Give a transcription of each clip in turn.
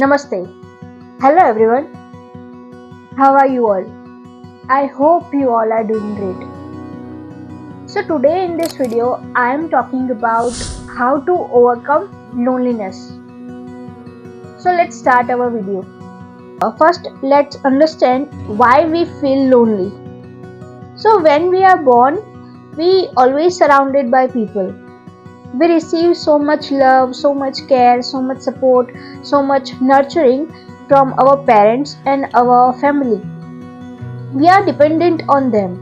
Namaste. Hello everyone. How are you all? I hope you all are doing great. So today in this video I am talking about how to overcome loneliness. So let's start our video. First let's understand why we feel lonely. So when we are born, we always surrounded by people. We receive so much love, so much care, so much support, so much nurturing from our parents and our family. We are dependent on them.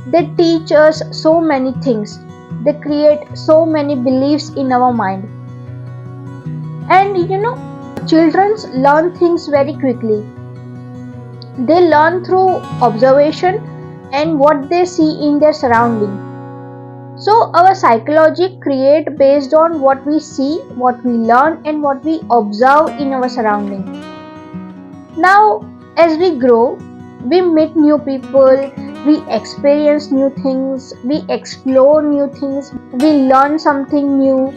They teach us so many things. They create so many beliefs in our mind. And children learn things very quickly. They learn through observation and what they see in their surrounding. So our psychology create based on what we see, what we learn and what we observe in our surrounding. Now as we grow, we meet new people, we experience new things, we explore new things, we learn something new.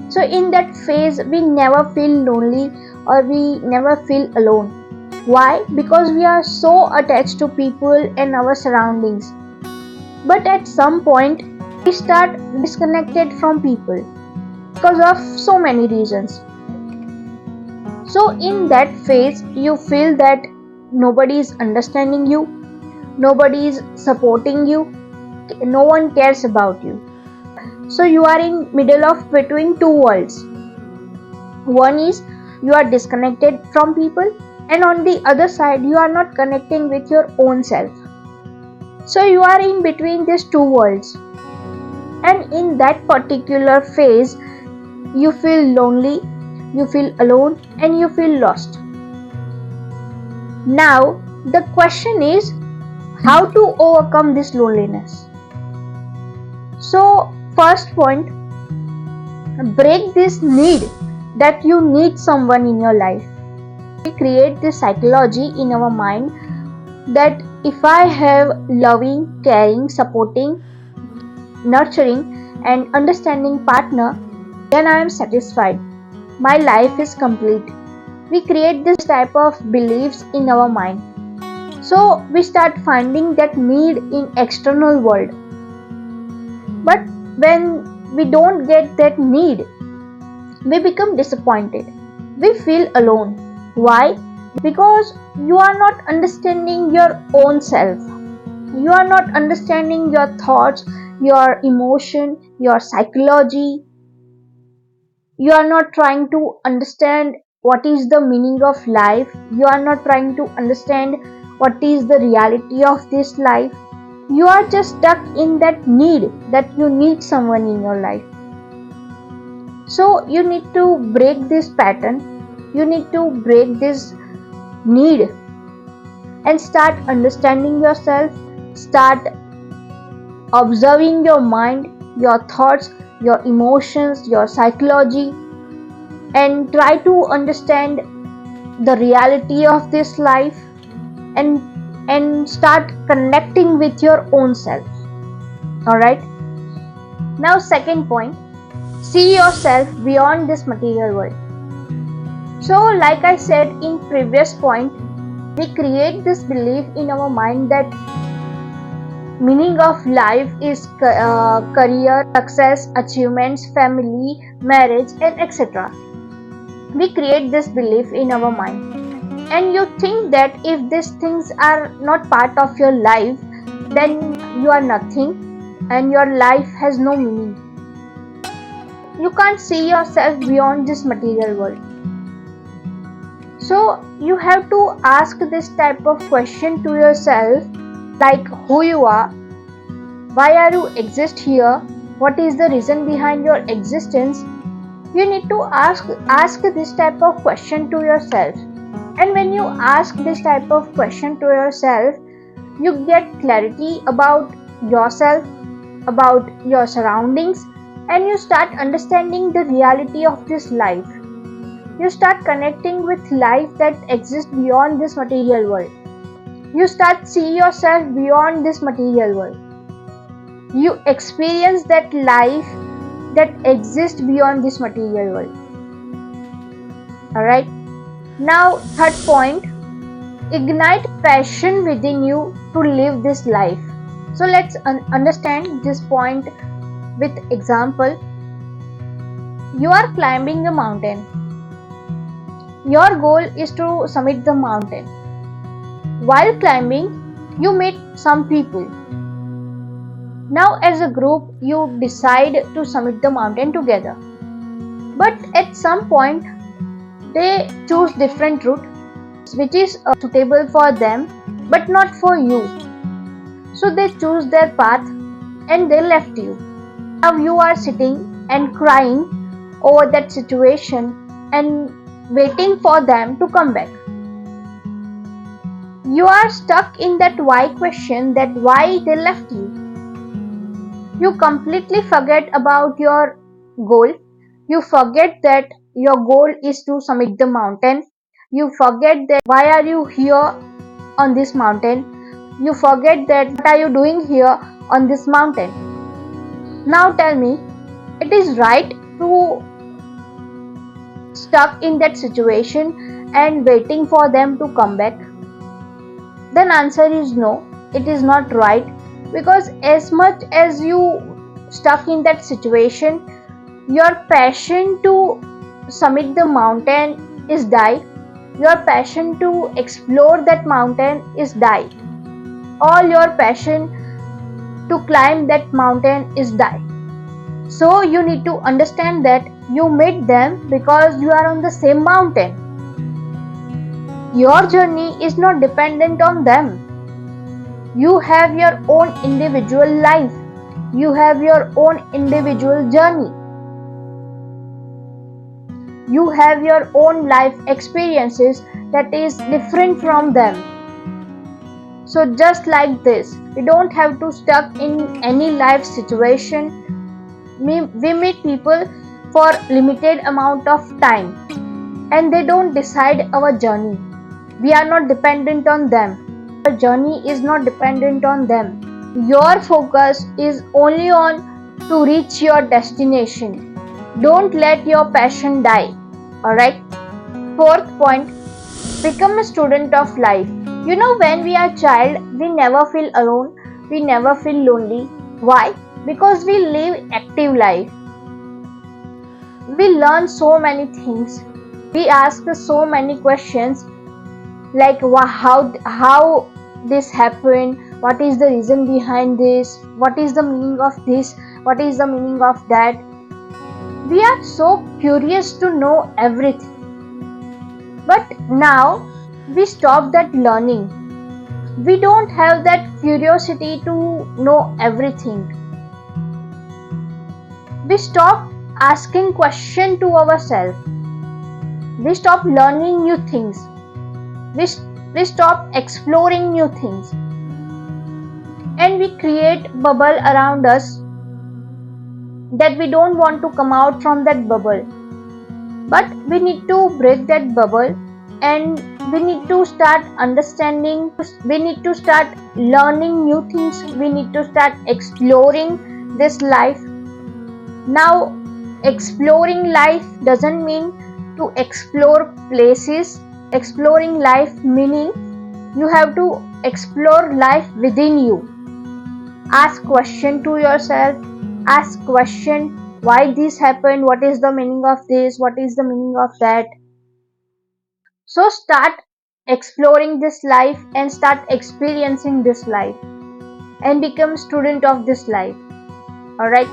So in that phase we never feel lonely or we never feel alone. Why? Because we are so attached to people and our surroundings. But at some point we start disconnected from people because of so many reasons. So in that phase you feel that nobody is understanding you, nobody is supporting you, no one cares about you. So you are in middle of between two worlds. One is you are disconnected from people, and on the other side you are not connecting with your own self. So you are in between these two worlds, and in that particular phase you feel lonely, you feel alone and you feel lost. Now the question is how to overcome this loneliness. So first point, break this need that you need someone in your life. We create this psychology in our mind that if I have loving, caring, supporting, nurturing and understanding partner, then I am satisfied. My life is complete. We create this type of beliefs in our mind. So we start finding that need in external world. But when we don't get that need, we become disappointed. We feel alone. Why? Because you are not understanding your own self. You are not understanding your thoughts, your emotion, your psychology. You are not trying to understand what is the meaning of life. You are not trying to understand what is the reality of this life. You are just stuck in that need that you need someone in your life. So you need to break this pattern. You need to break this need and start understanding yourself. Start observing your mind, your thoughts, your emotions, your psychology, and try to understand the reality of this life and start connecting with your own self. Alright? Now second point, see yourself beyond this material world. So like I said in previous point, we create this belief in our mind that meaning of life is career, success, achievements, family, marriage and etc. We create this belief in our mind. And you think that if these things are not part of your life, then you are nothing and your life has no meaning. You can't see yourself beyond this material world. So you have to ask this type of question to yourself, like who you are, why are you exist here, what is the reason behind your existence. You need to ask this type of question to yourself. And when you ask this type of question to yourself, you get clarity about yourself, about your surroundings, and you start understanding the reality of this life. You start connecting with life that exists beyond this material world. You start see yourself beyond this material world. You experience that life that exists beyond this material world. Alright. Now, third point, ignite passion within you to live this life. So let's understand this point with example. You are climbing a mountain. Your goal is to summit the mountain. While climbing, you meet some people. Now as a group, you decide to summit the mountain together. But at some point, they choose different route which is suitable for them but not for you. So they choose their path and they left you. Now you are sitting and crying over that situation and waiting for them to come back. You are stuck in that why question, that why they left you. You completely forget about your goal. You forget that your goal is to summit the mountain. You forget that why are you here on this mountain. You forget that what are you doing here on this mountain. Now tell me, it is right to stuck in that situation and waiting for them to come back? Then answer is no, it is not right, because as much as you stuck in that situation, your passion to summit the mountain is die. Your passion to explore that mountain is die. All your passion to climb that mountain is die. So you need to understand that you meet them because you are on the same mountain. Your journey is not dependent on them. You have your own individual life. You have your own individual journey. You have your own life experiences that is different from them. So just like this, we don't have to stuck in any life situation. We meet people for limited amount of time and they don't decide our journey. We are not dependent on them. Our journey is not dependent on them. Your focus is only on to reach your destination. Don't let your passion die. Alright? Fourth point, become a student of life. You know, when we are child, we never feel alone. We never feel lonely. Why? Because we live active life. We learn so many things. We ask so many questions like how this happened, what is the reason behind this, what is the meaning of this, what is the meaning of that. We are so curious to know everything. But now we stop that learning. We don't have that curiosity to know everything. We stop asking questions to ourselves. We stop learning new things. We stop exploring new things. And we create bubble around us that we don't want to come out from that bubble. But we need to break that bubble and we need to start understanding, we need to start learning new things, we need to start exploring this life. Now, exploring life doesn't mean to explore places. Exploring life meaning you have to explore life within you. Ask question to yourself. Ask question, why this happened, what is the meaning of this, what is the meaning of that. So start exploring this life and start experiencing this life and become student of this life. Alright.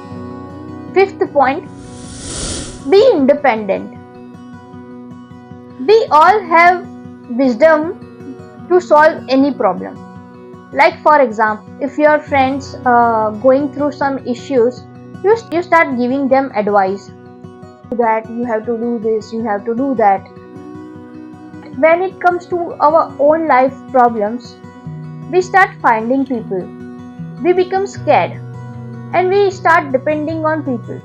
Fifth point, be independent. We all have wisdom to solve any problem. Like for example, if your friends going through some issues, you start giving them advice. That you have to do this, you have to do that. When it comes to our own life problems, we start finding people. We become scared and we start depending on people.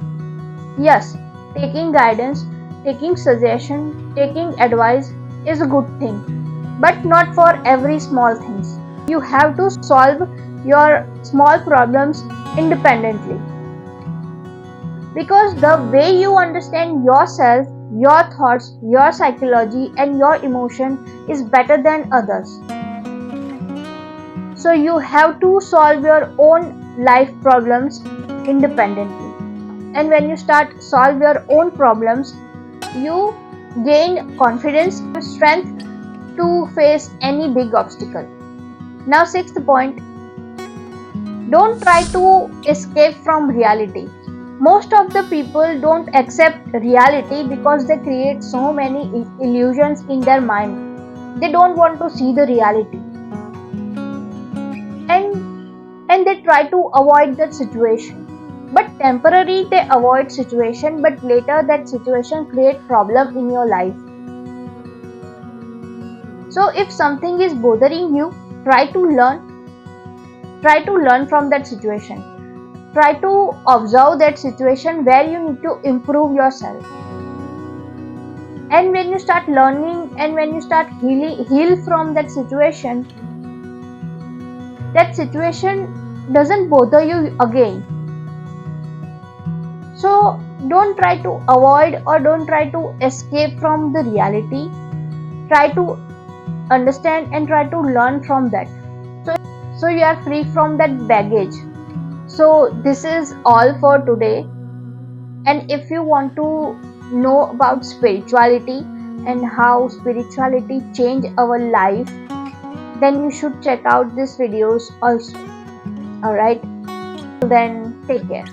Yes, taking guidance, taking suggestion, taking advice is a good thing, but not for every small things. You have to solve your small problems independently. Because the way you understand yourself, your thoughts, your psychology and your emotion is better than others. So you have to solve your own life problems independently. And when you start solve your own problems, you gain confidence, strength to face any big obstacle. Now, sixth point, don't try to escape from reality. Most of the people don't accept reality because they create so many illusions in their mind. They don't want to see the reality. And they try to avoid that situation. But temporarily they avoid situation, but later that situation create problem in your life. So if something is bothering you, try to learn from that situation. Try to observe that situation where you need to improve yourself. And when you start learning and when you start heal from that situation doesn't bother you again. So don't try to avoid or don't try to escape from the reality. Try to understand and try to learn from that. So you are free from that baggage. So this is all for today. And if you want to know about spirituality and how spirituality change our life, then you should check out these videos also. Alright, then take care.